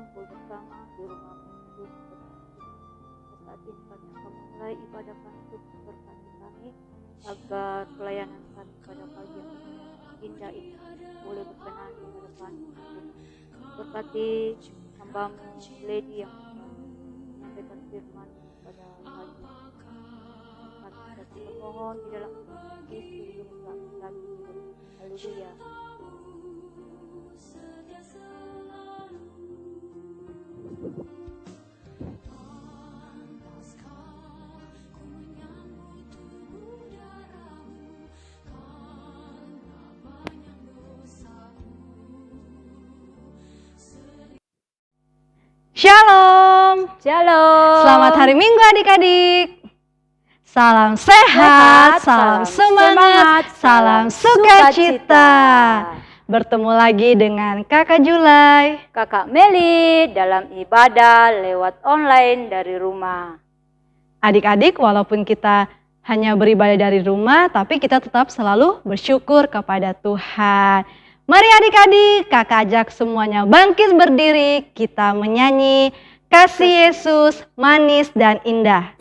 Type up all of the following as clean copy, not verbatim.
berkumpul bersama di rumah Yesus terkasih. Saat ini kami akan memulai ibadah kasih berkati kami agar pelayanan kami pada pagi yang indah ini boleh berkenan di hadapan Tuhan. Berkati hambamu Lady yang menyampaikan firman pada pagi ini. Kami memohon di dalam Kristus kami. Haleluya. Shalom. Shalom. Selamat hari Minggu adik-adik. Salam sehat, salam semangat, salam sukacita. Bertemu lagi dengan Kakak Julai, Kakak Meli dalam ibadah lewat online dari rumah. Adik-adik, walaupun kita hanya beribadah dari rumah, tapi kita tetap selalu bersyukur kepada Tuhan. Mari adik-adik, kakak ajak semuanya bangkit berdiri, kita menyanyi Kasih Yesus manis dan indah.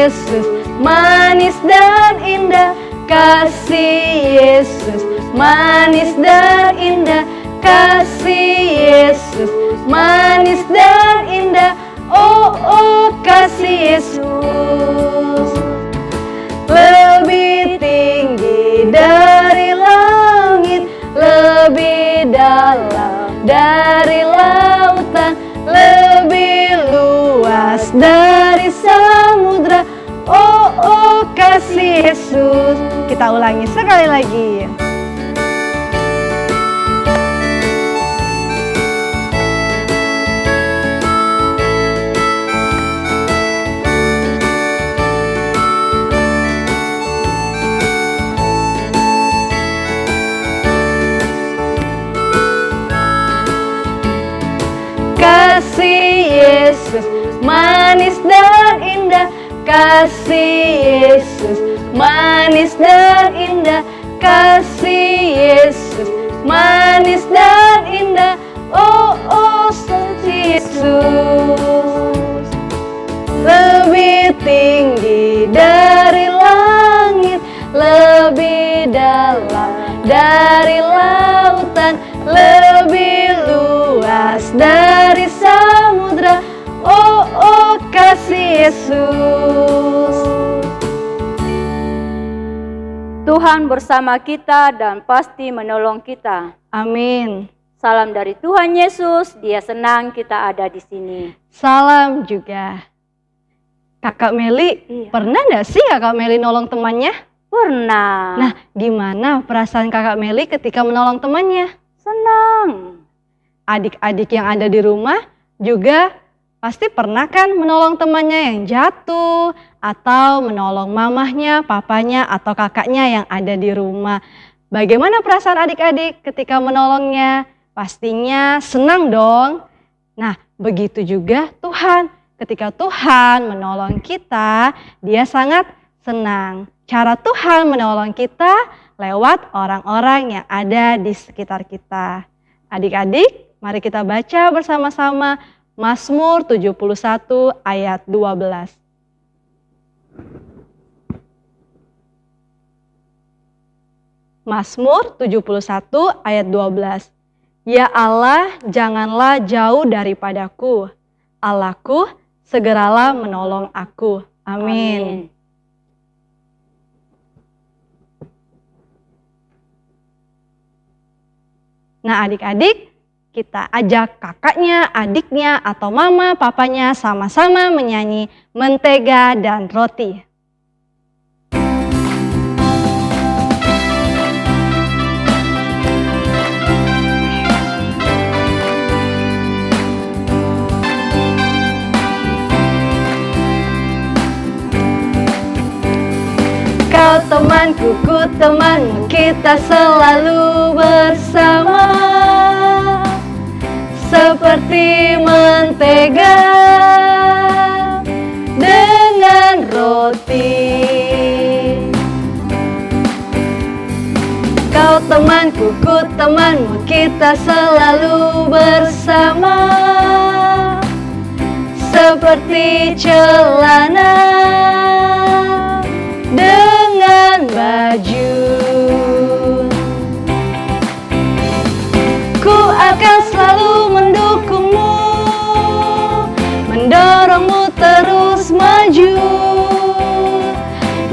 Yesus manis dan indah, kasih Yesus manis dan indah, kasih Yesus manis dan indah, oh kasih Yesus lebih tinggi dari langit, lebih dalam dari lautan, lebih luas dari samudra, oh kasih Yesus. Kita ulangi sekali lagi. Kasih Yesus manis dan indah, kasih Yesus manis dan indah, kasih Yesus manis dan indah, oh kasih Yesus lebih tinggi dari langit, lebih dalam dari lautan, lebih luas dari samudra, oh kasih Yesus. Tuhan bersama kita dan pasti menolong kita. Amin. Salam dari Tuhan Yesus, Dia senang kita ada di sini. Salam juga. Kakak Meli, pernah nggak sih Kakak Meli nolong temannya? Pernah. Nah, gimana perasaan Kakak Meli ketika menolong temannya? Senang. Adik-adik yang ada di rumah juga pasti pernah kan menolong temannya yang jatuh, atau menolong mamahnya, papanya, atau kakaknya yang ada di rumah. Bagaimana perasaan adik-adik ketika menolongnya? Pastinya senang dong. Nah, begitu juga Tuhan. Ketika Tuhan menolong kita, Dia sangat senang. Cara Tuhan menolong kita lewat orang-orang yang ada di sekitar kita. Adik-adik, mari kita baca bersama-sama Mazmur 71 ayat 12. Mazmur 71 ayat 12. Ya Allah, janganlah jauh daripadaku. Allahku, segeralah menolong aku. Amin. Nah adik-adik, kita ajak kakaknya, adiknya, atau mama, papanya sama-sama menyanyi Mentega dan Roti. Kau temanku, ku temanmu, kita selalu bersama. Seperti mentega dengan roti. Kau temanku, ku temanmu, kita selalu bersama. Seperti celana dengan baju. Ku akan selalu mendukungmu, mendorongmu terus maju.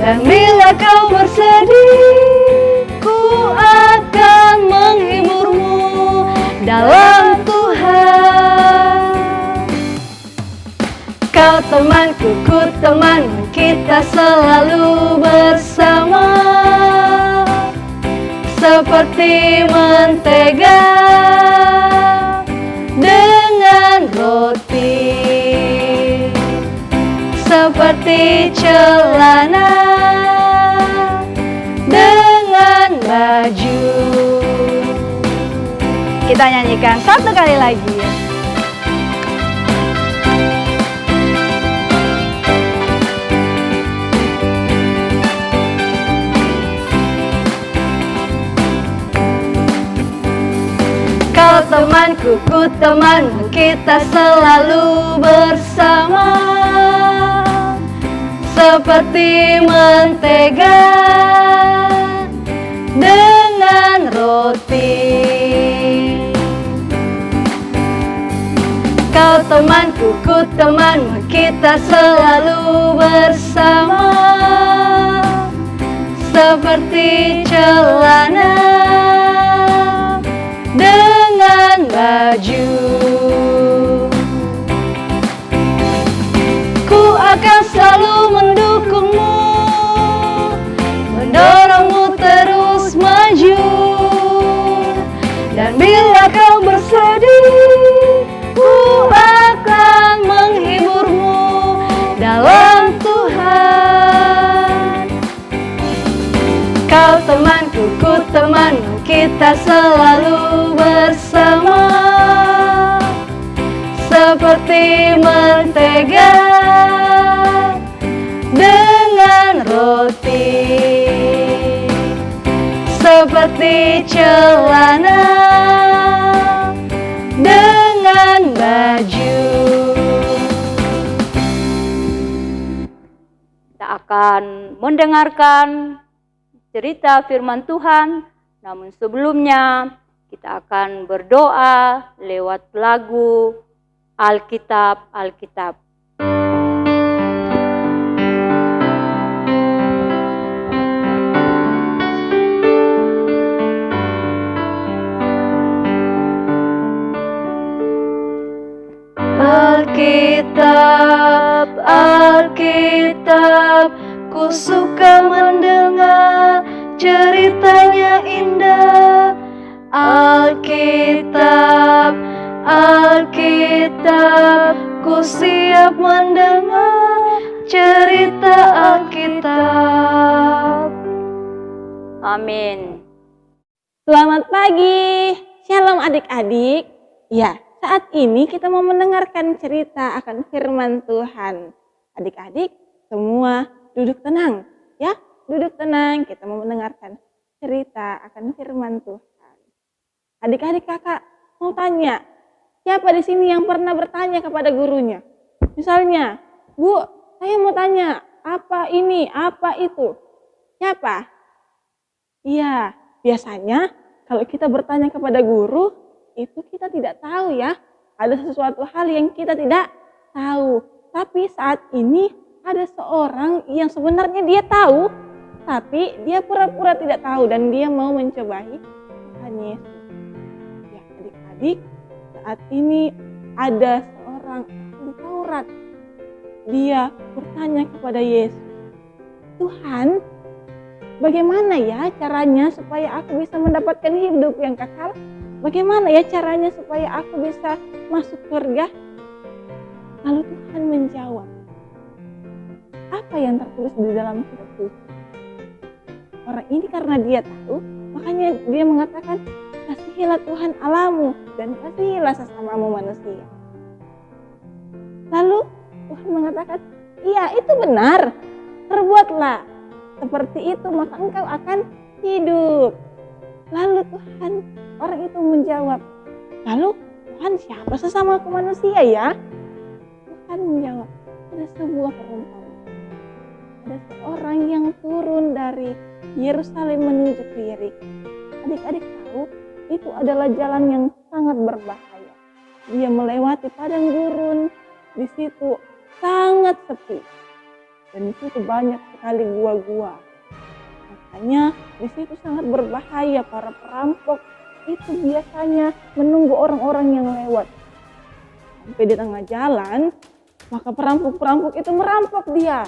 Dan bila kau bersedih, ku akan menghiburmu dalam Tuhan. Kau temanku, ku temanmu, kita selalu bersama. Seperti mentega dengan roti. Seperti celana dengan baju. Kita nyanyikan satu kali lagi. Kau temanku, ku temanmu, kita selalu bersama. Seperti mentega dengan roti. Kau temanku, ku temanmu, kita selalu bersama. Seperti celana dengan baju. Ku akan selalu mendukungmu, mendorongmu terus maju. Dan bila kau bersedih, ku akan menghiburmu dalam Tuhan. Kau temanku, ku temanmu, kita selalu bersama. Seperti mentega dengan roti. Seperti celana dengan baju. Kita akan mendengarkan cerita firman Tuhan, namun sebelumnya kita akan berdoa lewat lagu Alkitab, Alkitab. Alkitab, Alkitab, ku suka mendengar ceritanya indah. Alkitab, Alkitab, ku siap mendengar cerita Alkitab. Amin. Selamat pagi, shalom adik-adik. Ya, saat ini kita mau mendengarkan cerita akan firman Tuhan. Adik-adik semua duduk tenang ya, duduk tenang, kita mau mendengarkan cerita akan firman Tuhan. Adik-adik kakak mau tanya, siapa di sini yang pernah bertanya kepada gurunya? Misalnya, Bu, saya mau tanya, apa ini, apa itu? Siapa? Iya, biasanya kalau kita bertanya kepada guru, itu kita tidak tahu ya. Ada sesuatu hal yang kita tidak tahu. Tapi saat ini ada seorang yang sebenarnya dia tahu, tapi dia pura-pura tidak tahu dan dia mau mencobai Tuhan Yesus. Ya adik-adik, saat ini ada seorang ahli Taurat. Dia bertanya kepada Yesus, Tuhan, bagaimana ya caranya supaya aku bisa mendapatkan hidup yang kekal? Bagaimana ya caranya supaya aku bisa masuk surga? Lalu Tuhan menjawab, apa yang tertulis di dalam kitab suci? orang ini karena dia tahu, makanya dia mengatakan, kasihilah Tuhan Allahmu dan kasihilah sesamamu manusia. Lalu Tuhan mengatakan, iya itu benar, perbuatlah seperti itu maka engkau akan hidup. Lalu orang itu menjawab, lalu Tuhan siapa sesama manusia ya? Tuhan menjawab, ada sebuah perumpamaan. Ada seorang yang turun dari Yerusalem menuju ke Yeriko. Adik-adik tahu, itu adalah jalan yang sangat berbahaya. Dia melewati padang gurun, di situ sangat sepi. Dan di situ banyak sekali gua-gua. Makanya di situ sangat berbahaya. Para perampok itu biasanya menunggu orang-orang yang lewat. Sampai di tengah jalan, maka perampok-perampok itu merampok dia.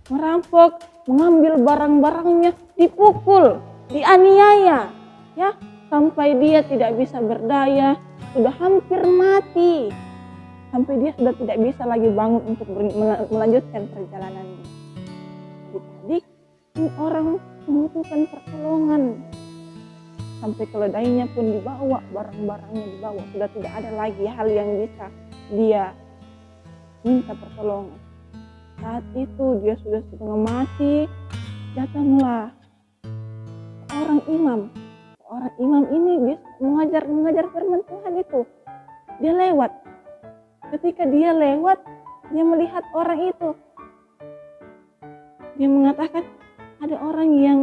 Merampok, mengambil barang-barangnya, dipukul, dianiaya. Ya, sampai dia tidak bisa berdaya, sudah hampir mati. Sampai dia sudah tidak bisa lagi bangun untuk melanjutkan perjalanannya. Adik-adik, ini orang membutuhkan pertolongan. Sampai keledainya pun dibawa, barang-barangnya dibawa. Sudah tidak ada lagi hal yang bisa dia minta pertolongan. Saat itu dia sudah setengah mati, datanglah seorang imam. Seorang imam ini dia mengajar firman Tuhan itu. Dia lewat. Ketika dia lewat, dia melihat orang itu. Dia mengatakan, ada orang yang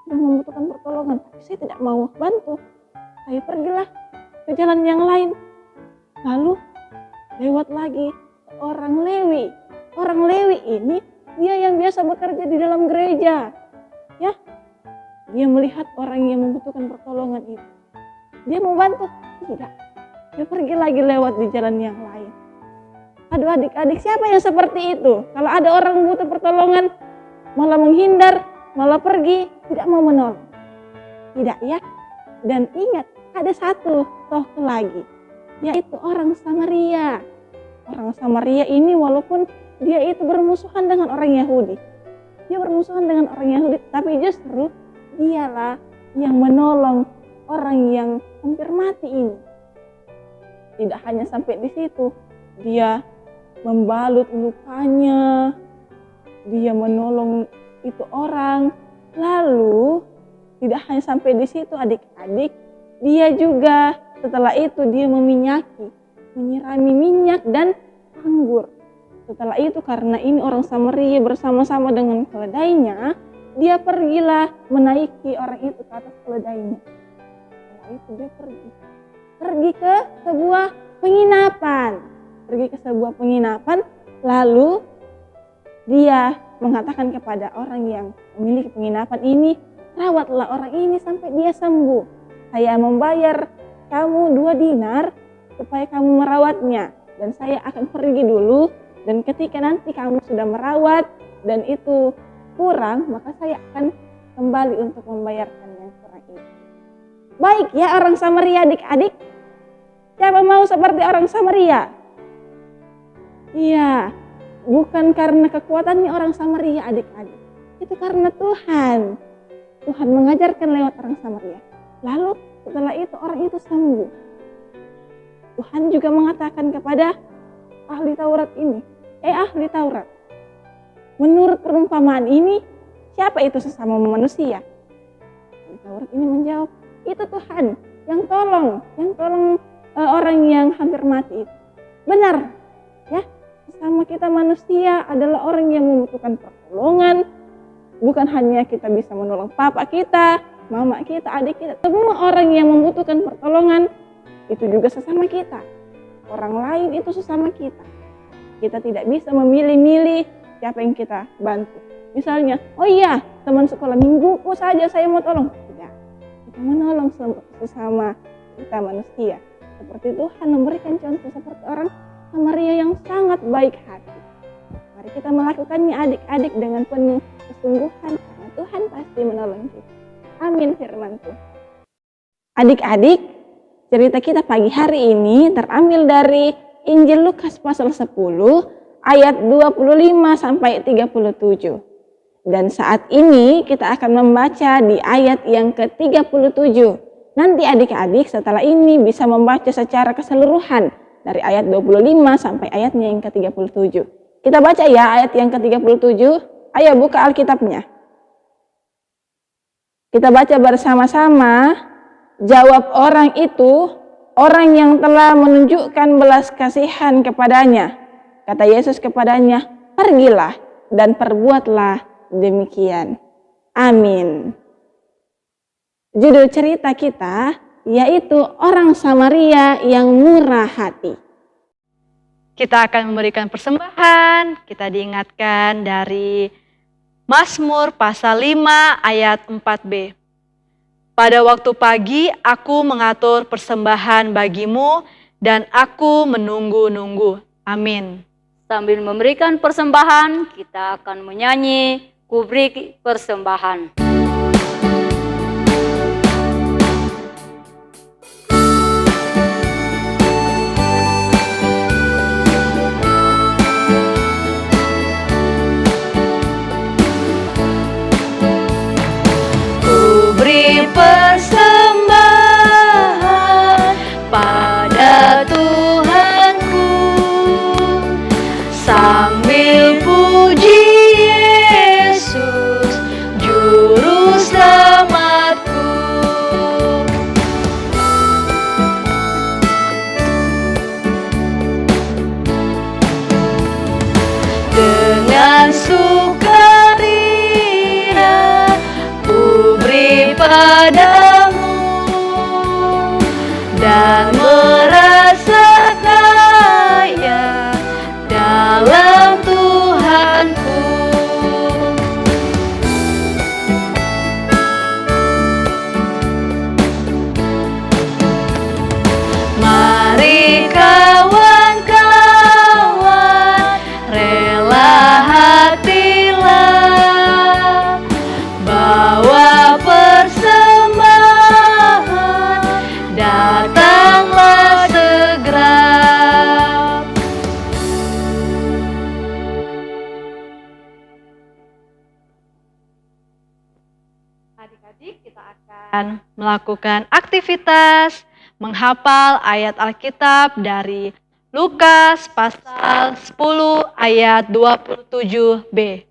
sedang membutuhkan pertolongan, tapi saya tidak mau bantu. Saya pergilah ke jalan yang lain. Lalu lewat lagi seorang Lewi. Orang Lewi ini dia yang biasa bekerja di dalam gereja. Ya, dia melihat orang yang membutuhkan pertolongan itu. Dia mau bantu? Tidak. Dia pergi lagi lewat di jalan yang lain. Aduh adik-adik, siapa yang seperti itu? Kalau ada orang butuh pertolongan, malah menghindar, malah pergi, tidak mau menolong. Tidak ya? Dan ingat, ada satu tokoh lagi, yaitu orang Samaria. Orang Samaria ini walaupun dia itu bermusuhan dengan orang Yahudi. Dia bermusuhan dengan orang Yahudi, tapi justru dialah yang menolong orang yang hampir mati ini. Tidak hanya sampai di situ, dia membalut lukanya, dia menolong itu orang. Lalu tidak hanya sampai di situ adik-adik, dia juga setelah itu dia meminyaki, menyirami minyak dan anggur. Setelah itu karena ini orang Samaria bersama-sama dengan keledainya, dia pergilah menaiki orang itu ke atas keledainya. Setelah itu dia pergi ke sebuah penginapan. Lalu dia mengatakan kepada orang yang memiliki penginapan ini, rawatlah orang ini sampai dia sembuh. Saya membayar kamu 2 dinar supaya kamu merawatnya. Dan saya akan pergi dulu, dan ketika nanti kamu sudah merawat dan itu kurang, maka saya akan kembali untuk membayarkan yang kurang itu. Baik ya orang Samaria adik-adik. Siapa mau seperti orang Samaria? Iya, bukan karena kekuatannya orang Samaria adik-adik. Itu karena Tuhan. Tuhan mengajarkan lewat orang Samaria. Lalu setelah itu orang itu sembuh. Tuhan juga mengatakan kepada ahli Taurat ini, ahli Taurat, menurut perumpamaan ini, siapa itu sesama manusia? Ahli Taurat ini menjawab, itu Tuhan yang tolong orang yang hampir mati itu. Benar, ya, sesama kita manusia adalah orang yang membutuhkan pertolongan. Bukan hanya kita bisa menolong papa kita, mama kita, adik kita, semua orang yang membutuhkan pertolongan itu juga sesama kita. Orang lain itu sesama kita. Kita tidak bisa memilih-milih siapa yang kita bantu. Misalnya, oh iya, teman sekolah mingguku saja saya mau tolong. Tidak, kita menolong sesama kita manusia. Seperti Tuhan memberikan contoh seperti orang Samaria yang sangat baik hati. Mari kita melakukannya adik-adik dengan penuh kesungguhan, karena Tuhan pasti menolong kita. Amin firman Tuhan. Adik-adik, cerita kita pagi hari ini terambil dari Injil Lukas pasal 10 ayat 25 sampai 37. Dan saat ini kita akan membaca di ayat yang ke-37. Nanti adik-adik setelah ini bisa membaca secara keseluruhan dari ayat 25 sampai ayatnya yang ke-37. Kita baca ya ayat yang ke-37. Ayo buka Alkitabnya. Kita baca bersama-sama. Jawab orang itu, orang yang telah menunjukkan belas kasihan kepadanya. Kata Yesus kepadanya, pergilah dan perbuatlah demikian. Amin. Judul cerita kita yaitu orang Samaria yang murah hati. Kita akan memberikan persembahan, kita diingatkan dari Mazmur pasal 5 ayat 4b. Pada waktu pagi aku mengatur persembahan bagimu dan aku menunggu-nunggu. Amin. Sambil memberikan persembahan, kita akan menyanyi Ku Beri Persembahan. Ku beri persembahan pada Tuhanku sambil puji Yesus juru selamatku. Dengan sukarela ku beri padamu dan merasa kaya dalam Tuhanku. Mari kawan-kawan, rela hatilah, bawa persembahan, datanglah segera. Adik-adik, kita akan melakukan aktivitas menghafal ayat Alkitab dari Lukas pasal 10 ayat 27b.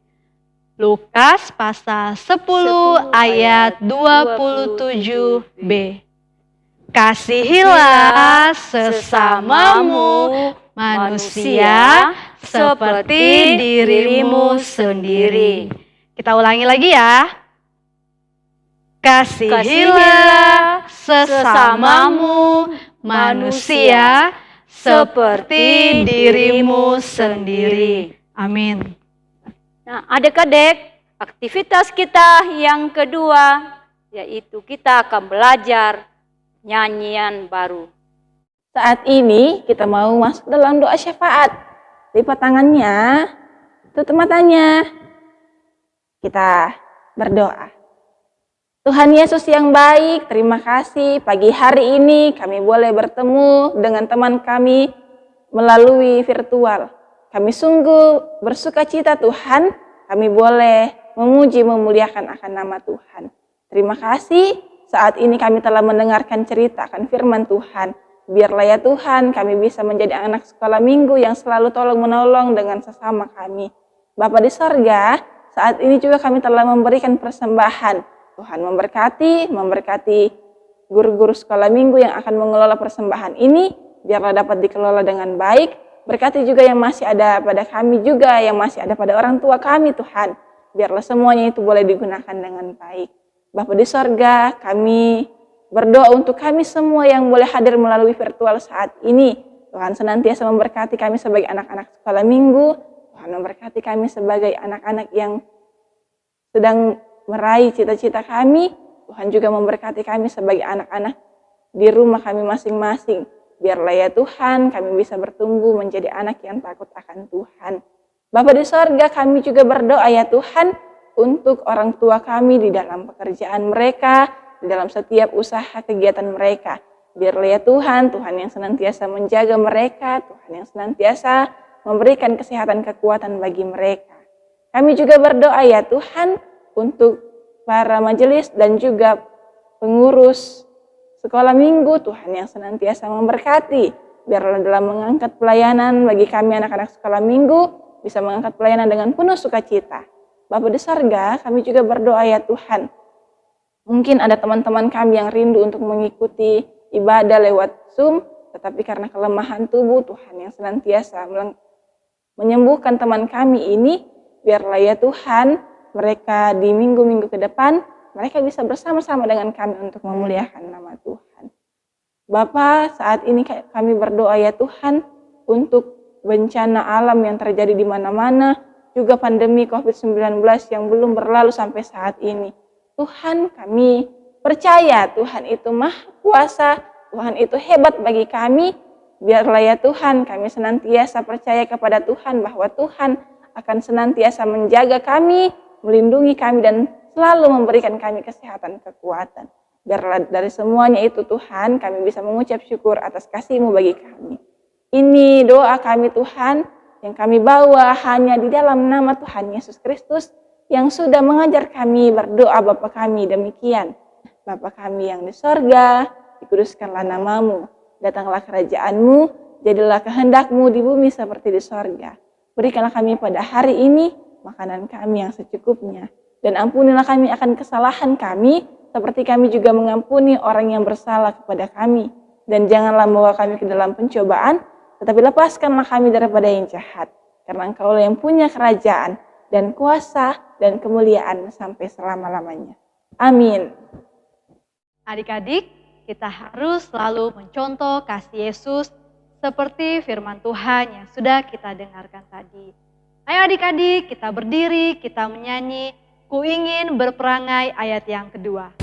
Lukas pasal 10 ayat 27b. Kasihilah sesamamu manusia seperti dirimu sendiri. Kita ulangi lagi ya. Kasihilah sesamamu manusia seperti dirimu sendiri. Amin. Nah, adik-adik, aktivitas kita yang kedua yaitu kita akan belajar nyanyian baru. Saat ini kita mau masuk dalam doa syafaat. Lipat tangannya, tutup matanya. Kita berdoa. Tuhan Yesus yang baik, terima kasih pagi hari ini kami boleh bertemu dengan teman kami melalui virtual. Kami sungguh bersuka cita Tuhan, kami boleh memuji memuliakan akan nama Tuhan. Terima kasih saat ini kami telah mendengarkan cerita akan firman Tuhan. Biarlah ya Tuhan kami bisa menjadi anak sekolah minggu yang selalu tolong menolong dengan sesama kami. Bapa di sorga, saat ini juga kami telah memberikan persembahan. Tuhan memberkati guru-guru sekolah minggu yang akan mengelola persembahan ini, biarlah dapat dikelola dengan baik. Berkati juga yang masih ada pada kami juga, yang masih ada pada orang tua kami Tuhan. Biarlah semuanya itu boleh digunakan dengan baik. Bapa di sorga, kami berdoa untuk kami semua yang boleh hadir melalui virtual saat ini. Tuhan senantiasa memberkati kami sebagai anak-anak sekolah minggu. Tuhan memberkati kami sebagai anak-anak yang sedang meraih cita-cita kami. Tuhan juga memberkati kami sebagai anak-anak di rumah kami masing-masing. Biarlah ya Tuhan kami bisa bertumbuh menjadi anak yang takut akan Tuhan. Bapa di sorga, kami juga berdoa ya Tuhan untuk orang tua kami di dalam pekerjaan mereka, di dalam setiap usaha kegiatan mereka. Biarlah ya Tuhan, Tuhan yang senantiasa menjaga mereka, Tuhan yang senantiasa memberikan kesehatan kekuatan bagi mereka. Kami juga berdoa ya Tuhan untuk para majelis dan juga pengurus sekolah minggu, Tuhan yang senantiasa memberkati. Biarlah dalam mengangkat pelayanan bagi kami anak-anak sekolah minggu, bisa mengangkat pelayanan dengan penuh sukacita. Bapa di sorga, kami juga berdoa ya Tuhan. Mungkin ada teman-teman kami yang rindu untuk mengikuti ibadah lewat Zoom, tetapi karena kelemahan tubuh, Tuhan yang senantiasa menyembuhkan teman kami ini, biarlah ya Tuhan, mereka di minggu-minggu ke depan, mereka bisa bersama-sama dengan kami untuk memuliakan nama Tuhan. Bapa, saat ini kami berdoa ya Tuhan untuk bencana alam yang terjadi di mana-mana, juga pandemi COVID-19 yang belum berlalu sampai saat ini. Tuhan, kami percaya Tuhan itu Maha Kuasa, Tuhan itu hebat bagi kami. Biarlah ya Tuhan, kami senantiasa percaya kepada Tuhan bahwa Tuhan akan senantiasa menjaga kami, melindungi kami, dan selalu memberikan kami kesehatan, kekuatan. Biarlah dari semuanya itu Tuhan, kami bisa mengucap syukur atas kasih-Mu bagi kami. Ini doa kami Tuhan, yang kami bawa hanya di dalam nama Tuhan Yesus Kristus, yang sudah mengajar kami berdoa Bapa kami demikian. Bapa kami yang di sorga, dikuduskanlah nama-Mu, datanglah kerajaan-Mu, jadilah kehendak-Mu di bumi seperti di sorga. Berikanlah kami pada hari ini makanan kami yang secukupnya. Dan ampunilah kami akan kesalahan kami, seperti kami juga mengampuni orang yang bersalah kepada kami. Dan janganlah membawa kami ke dalam pencobaan, tetapi lepaskanlah kami daripada yang jahat. Karena Engkaulah yang punya kerajaan, dan kuasa, dan kemuliaan sampai selama-lamanya. Amin. Adik-adik, kita harus selalu mencontoh kasih Yesus seperti firman Tuhan yang sudah kita dengarkan tadi. Ayo adik-adik, kita berdiri, kita menyanyi, Ku ingin berperangai ayat yang kedua.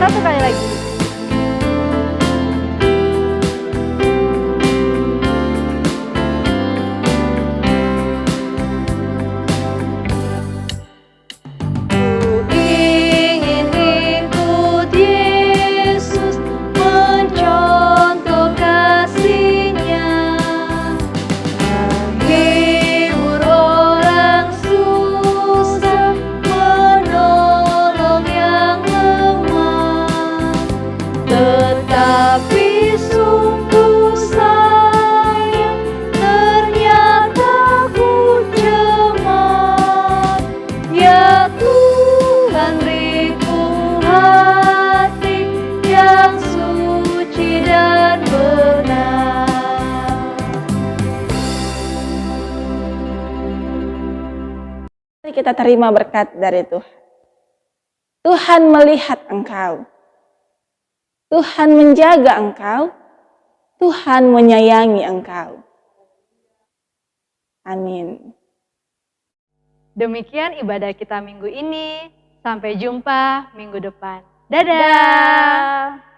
Satu kali lagi. Kita terima berkat dari Tuhan. Tuhan melihat engkau. Tuhan menjaga engkau. Tuhan menyayangi engkau. Amin. Demikian ibadah kita minggu ini. Sampai jumpa minggu depan. Dadah.